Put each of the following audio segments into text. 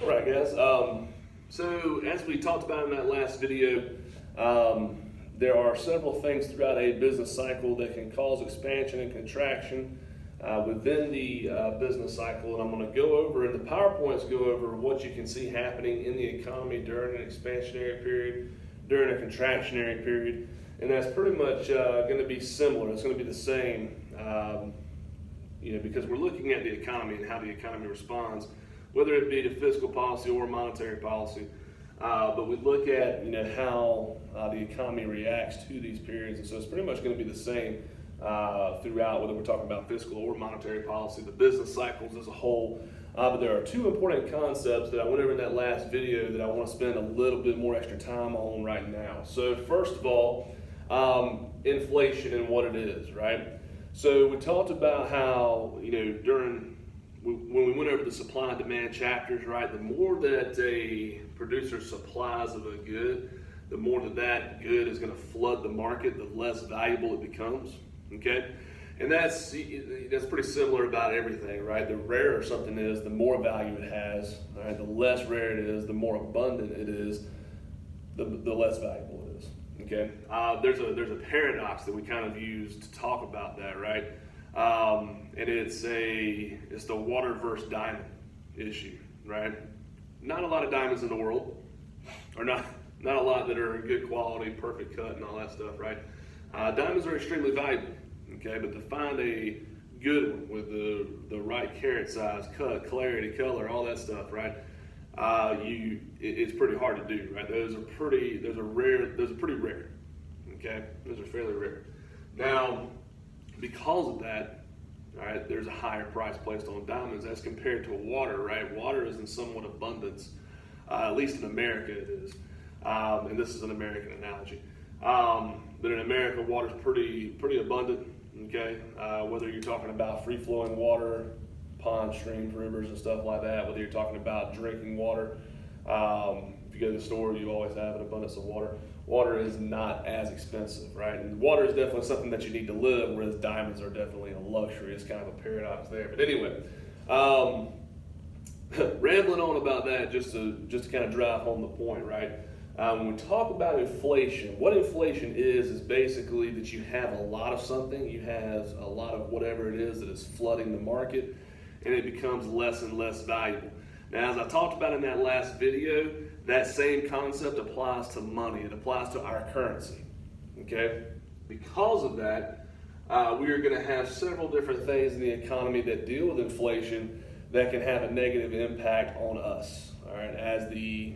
All right, guys. So as we talked about in that last video, there are several things throughout a business cycle that can cause expansion and contraction within the business cycle. And I'm going to go over, in the PowerPoints, go over what you can see happening in the economy during an expansionary period, during a contractionary period. And that's pretty much going to be similar. It's going to be the same, because we're looking at the economy and how the economy responds, whether it be to fiscal policy or monetary policy. But we look at how the economy reacts to these periods, and so it's pretty much going to be the same throughout, whether we're talking about fiscal or monetary policy, the business cycles as a whole. But there are two important concepts that I went over in that last video that I want to spend a little bit more extra time on right now. So first of all, inflation and what it is, right? So we talked about how when we went over the supply and demand chapters, right, the more that a producer supplies of a good, the more that good is going to flood the market, the less valuable it becomes, okay? And that's pretty similar about everything, right? The rarer something is, the more value it has, right? The less rare it is, the more abundant it is, the less valuable it is, okay? There's a paradox that we kind of use to talk about that, right? And it's the water versus diamond issue, right? Not a lot of diamonds in the world, or not a lot that are good quality, perfect cut, and all that stuff, right? Diamonds are extremely valuable, okay? But to find a good one with the right carat size, cut, clarity, color, all that stuff, right? It's pretty hard to do, right? Those are pretty rare, okay? Those are fairly rare. Now, because of that, all right, there's a higher price placed on diamonds as compared to water, right? Water is in somewhat abundance, at least in America it is. And this is an American analogy. But in America, water's pretty abundant, okay? Whether you're talking about free-flowing water, ponds, streams, rivers, and stuff like that, whether you're talking about drinking water, if you go to the store, you always have an abundance of water. Water is not as expensive, right? And water is definitely something that you need to live, whereas diamonds are definitely a luxury. It's kind of a paradox there. But anyway, rambling on about that just to kind of drive home the point, right? When we talk about inflation, what inflation is basically that you have a lot of something, you have a lot of whatever it is that is flooding the market, and it becomes less and less valuable. Now, as I talked about in that last video, that same concept applies to money. It applies to our currency, okay? Because of that, we are going to have several different things in the economy that deal with inflation that can have a negative impact on us, all right, as the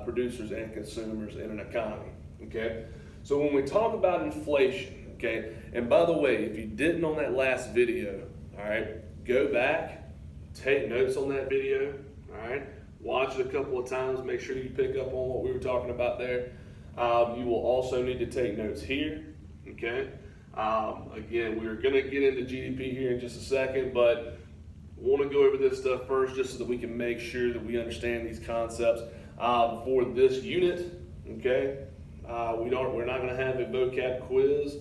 producers and consumers in an economy, okay? So when we talk about inflation, okay, and by the way, if you didn't on that last video, all right, go back, take notes on that video, all right? Watch it a couple of times, make sure you pick up on what we were talking about there. You will also need to take notes here, okay? Again, we're gonna get into GDP here in just a second, but want to go over this stuff first just so that we can make sure that we understand these concepts for this unit, okay? We're not gonna have a vocab quiz,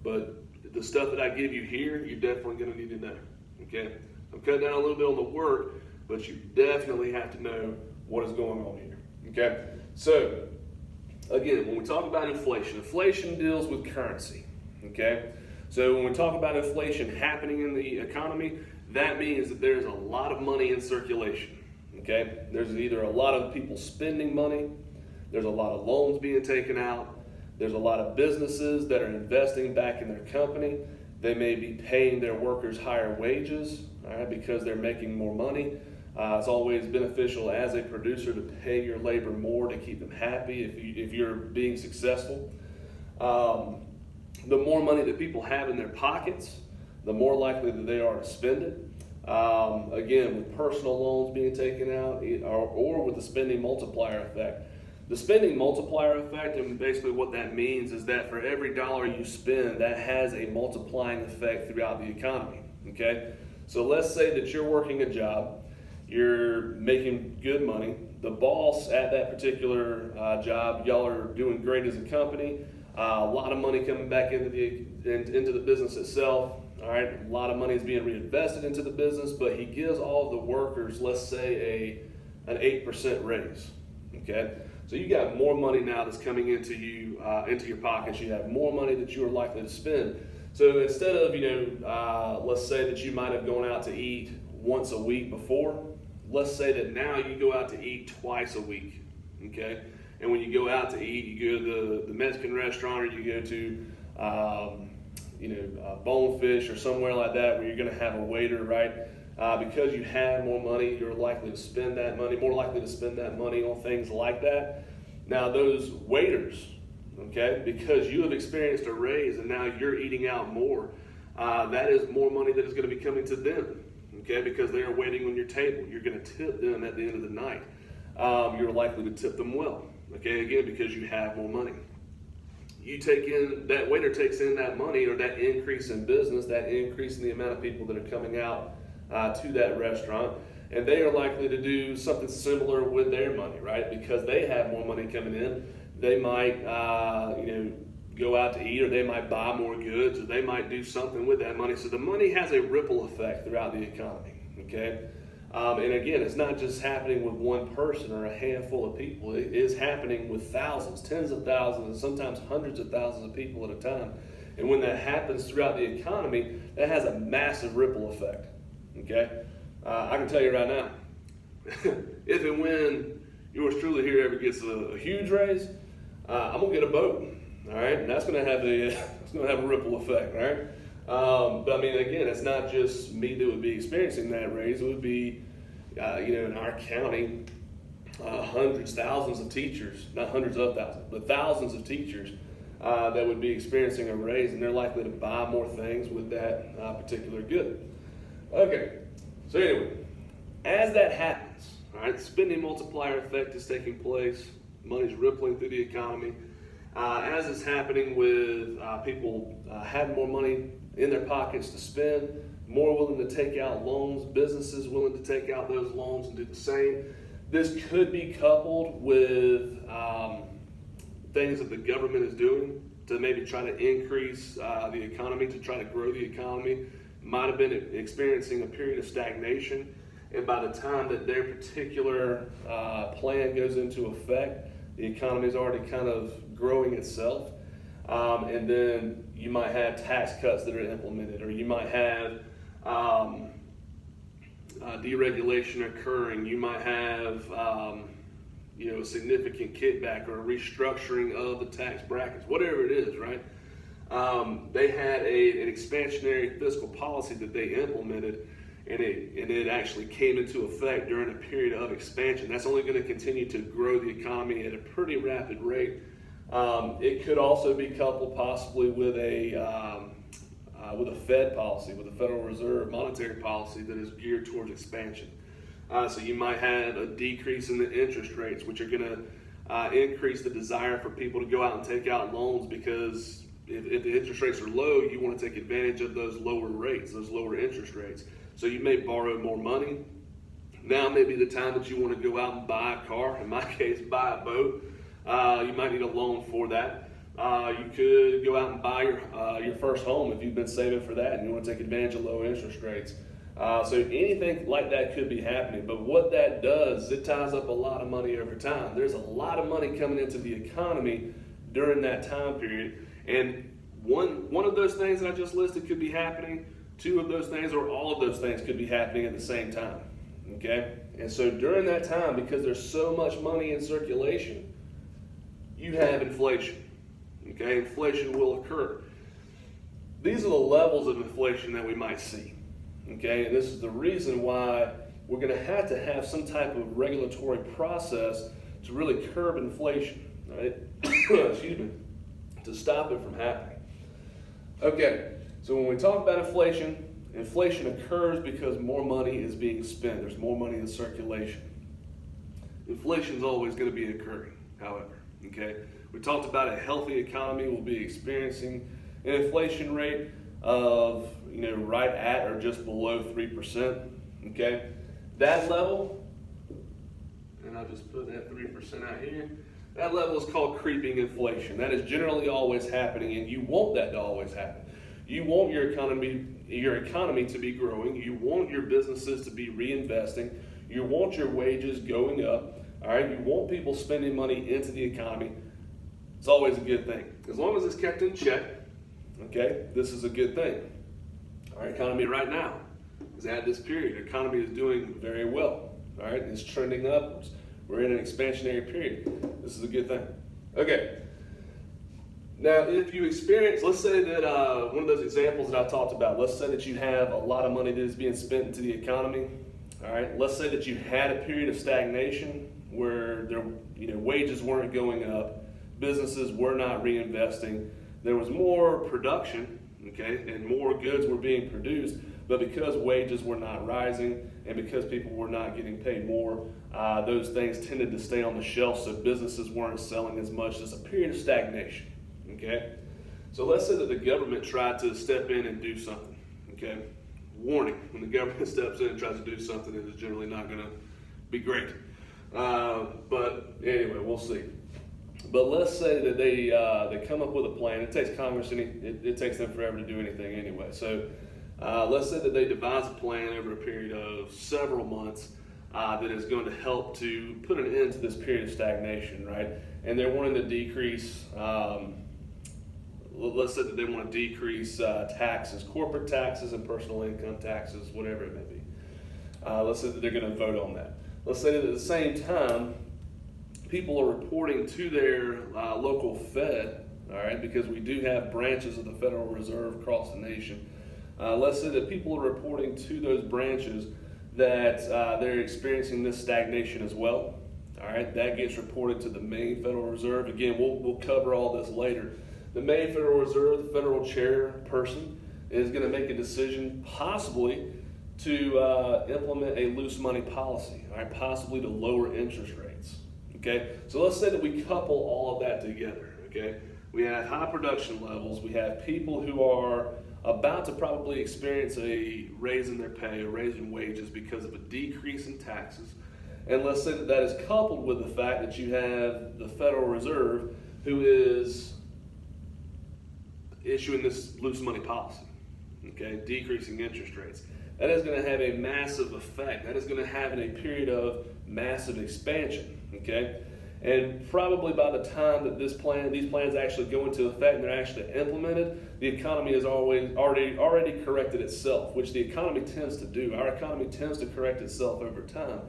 but the stuff that I give you here, you're definitely gonna need to know, okay? I'm cutting down a little bit on the work, but you definitely have to know what is going on here, okay? So, again, when we talk about inflation, inflation deals with currency, okay? So when we talk about inflation happening in the economy, that means that there's a lot of money in circulation, okay? There's either a lot of people spending money, there's a lot of loans being taken out, there's a lot of businesses that are investing back in their company. They may be paying their workers higher wages, all right, because they're making more money. It's always beneficial as a producer to pay your labor more to keep them happy if you're being successful. The more money that people have in their pockets, the more likely that they are to spend it. Again, with personal loans being taken out or with the spending multiplier effect. The spending multiplier effect, and basically what that means is that for every dollar you spend, that has a multiplying effect throughout the economy, okay? So let's say that you're working a job, you're making good money, the boss at that particular job, y'all are doing great as a company, a lot of money coming back into the business itself, all right, a lot of money is being reinvested into the business, but he gives all of the workers, let's say, an 8% raise, okay? So you got more money now that's coming into you, into your pockets. You have more money that you are likely to spend. So instead of, let's say that you might have gone out to eat once a week before, let's say that now you go out to eat twice a week, okay? And when you go out to eat, you go to the Mexican restaurant, or you go to, Bonefish or somewhere like that, where you're going to have a waiter, right? Because you have more money, you're likely to spend that money, more likely to spend that money on things like that. Now those waiters, okay, because you have experienced a raise and now you're eating out more, that is more money that is going to be coming to them, okay, because they are waiting on your table. You're going to tip them at the end of the night. You're likely to tip them well, okay, again, because you have more money. That waiter takes in that money, or that increase in business, that increase in the amount of people that are coming out to that restaurant, and they are likely to do something similar with their money, right? Because they have more money coming in, they might, go out to eat, or they might buy more goods, or they might do something with that money. So the money has a ripple effect throughout the economy, okay? And again, it's not just happening with one person or a handful of people. It is happening with thousands, tens of thousands, and sometimes hundreds of thousands of people at a time. And when that happens throughout the economy, that has a massive ripple effect, okay? I can tell you right now, if and when yours truly here ever gets a huge raise, I'm gonna get a boat, all right? And that's gonna have a ripple effect, right? But I mean, again, it's not just me that would be experiencing that raise. It would be, in our county, hundreds, thousands of teachers, not hundreds of thousands, but thousands of teachers that would be experiencing a raise, and they're likely to buy more things with that particular good. Okay, so anyway, as that happens, all right, spending multiplier effect is taking place, money's rippling through the economy. As it's happening with people having more money in their pockets to spend, more willing to take out loans, businesses willing to take out those loans and do the same. This could be coupled with things that the government is doing to maybe try to increase the economy, to try to grow the economy. Might have been experiencing a period of stagnation, and by the time that their particular plan goes into effect, the economy is already kind of growing itself. And then you might have tax cuts that are implemented, or you might have deregulation occurring. You might have a significant kickback or a restructuring of the tax brackets, whatever it is, right? They had an expansionary fiscal policy that they implemented, and it actually came into effect during a period of expansion. That's only going to continue to grow the economy at a pretty rapid rate. It could also be coupled possibly with a Fed policy, with a Federal Reserve monetary policy that is geared towards expansion. So you might have a decrease in the interest rates, which are going to increase the desire for people to go out and take out loans, because if the interest rates are low, you want to take advantage of those lower rates, those lower interest rates. So you may borrow more money. Now may be the time that you want to go out and buy a car. In my case, buy a boat. You might need a loan for that. You could go out and buy your first home if you've been saving for that and you want to take advantage of low interest rates. So anything like that could be happening. But what that does, it ties up a lot of money over time. There's a lot of money coming into the economy during that time period. And one of those things that I just listed could be happening. Two of those things, or all of those things, could be happening at the same time. Okay? And so during that time, because there's so much money in circulation, you have inflation. Okay? Inflation will occur. These are the levels of inflation that we might see. Okay? And this is the reason why we're going to have some type of regulatory process to really curb inflation. Right? Excuse me. To stop it from happening. Okay. So when we talk about inflation, inflation occurs because more money is being spent. There's more money in circulation. Inflation is always going to be occurring, however. Okay, we talked about a healthy economy will be experiencing an inflation rate of right at or just below 3%. Okay, that level, and I'll just put that 3% out here. That level is called creeping inflation. That is generally always happening, and you want that to always happen. You want your economy to be growing. You want your businesses to be reinvesting. You want your wages going up. All right. You want people spending money into the economy. It's always a good thing. As long as it's kept in check, okay, this is a good thing. Our economy right now is at this period. The economy is doing very well. All right, it's trending upwards. We're in an expansionary period. This is a good thing. Okay. Now, if you experience, let's say that one of those examples that I talked about, let's say that you have a lot of money that is being spent into the economy. All right, let's say that you had a period of stagnation where wages weren't going up, businesses were not reinvesting, there was more production, okay, and more goods were being produced, but because wages were not rising and because people were not getting paid more, those things tended to stay on the shelf, so businesses weren't selling as much. There's a period of stagnation, okay? So let's say that the government tried to step in and do something, okay? Warning, when the government steps in and tries to do something, it is generally not going to be great. But anyway, we'll see. But let's say that they come up with a plan. It takes Congress, and it takes them forever to do anything anyway. So let's say that they devise a plan over a period of several months that is going to help to put an end to this period of stagnation, right? And they're wanting to decrease, let's say that they want to decrease taxes, corporate taxes and personal income taxes, whatever it may be. Let's say that they're going to vote on that. Let's say that at the same time, people are reporting to their local Fed, all right, because we do have branches of the Federal Reserve across the nation. Let's say that people are reporting to those branches that they're experiencing this stagnation as well. All right, that gets reported to the Maine Federal Reserve. Again, we'll cover all this later. The Maine Federal Reserve, the federal chairperson, is going to make a decision possibly to implement a loose money policy, all right, possibly to lower interest rates. Okay, so let's say that we couple all of that together. Okay, we have high production levels. We have people who are about to probably experience a raise in their pay, a raise in wages because of a decrease in taxes. And let's say that that is coupled with the fact that you have the Federal Reserve who is issuing this loose money policy, okay, decreasing interest rates. That is going to have a massive effect. That is going to have in a period of massive expansion. Okay, and probably by the time that these plans actually go into effect and they're actually implemented, the economy has already corrected itself, which the economy tends to do. Our economy tends to correct itself over time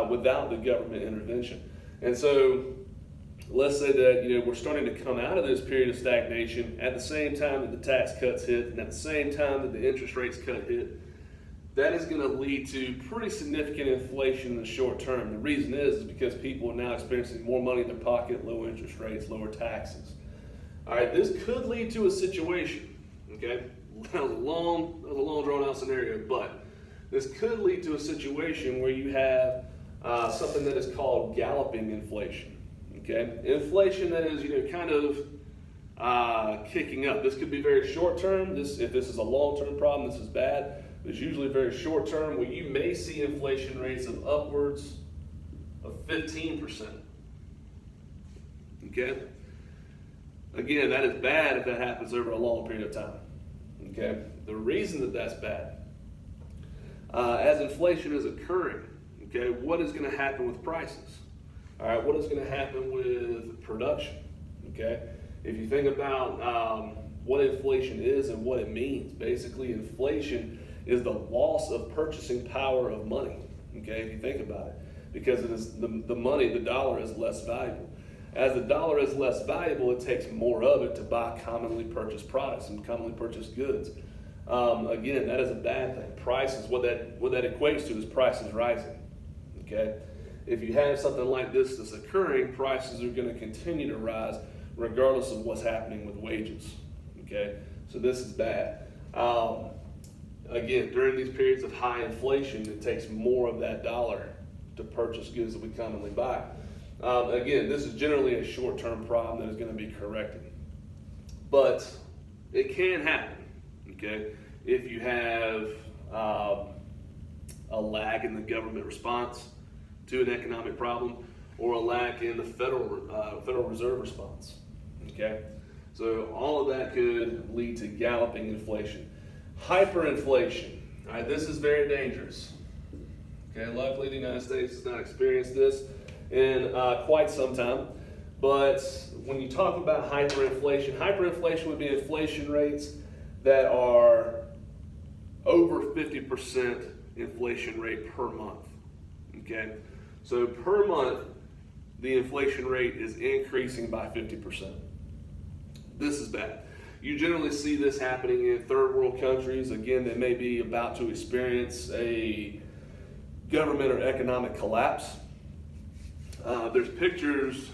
without the government intervention. And so, let's say that we're starting to come out of this period of stagnation at the same time that the tax cuts hit, and at the same time that the interest rates cut hit. That is going to lead to pretty significant inflation in the short term. The reason is because people are now experiencing more money in their pocket, low interest rates, lower taxes. All right, this could lead to a situation, okay? That was a long drawn out scenario, but this could lead to a situation where you have something that is called galloping inflation, okay? Inflation that is, kind of kicking up. This could be very short term. If this is a long-term problem, this is bad. It's usually very short term where you may see inflation rates of upwards of 15%. Okay? Again, that is bad if that happens over a long period of time. Okay? The reason that that's bad, as inflation is occurring, okay, what is going to happen with prices? All right, what is going to happen with production? Okay? If you think about what inflation is and what it means, basically inflation is the loss of purchasing power of money, okay, if you think about it, because it is the money, the dollar is less valuable. As the dollar is less valuable, it takes more of it to buy commonly purchased products and commonly purchased goods. Again, that is a bad thing. Prices, what that equates to is prices rising, okay? If you have something like this that's occurring, prices are going to continue to rise regardless of what's happening with wages, okay? So this is bad. Again, during these periods of high inflation, it takes more of that dollar to purchase goods that we commonly buy. Again, this is generally a short-term problem that is going to be corrected. But it can happen, okay, if you have a lag in the government response to an economic problem or a lag in the Federal Reserve response, okay? So all of that could lead to galloping inflation. Hyperinflation, all right, this is very dangerous. Okay, luckily the United States has not experienced this in quite some time. But when you talk about hyperinflation would be inflation rates that are over 50% inflation rate per month. Okay, so per month the inflation rate is increasing by 50%. This is bad. You generally see this happening in third world countries. Again, they may be about to experience a government or economic collapse. There's pictures,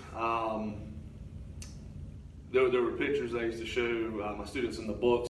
there were pictures I used to show my students in the books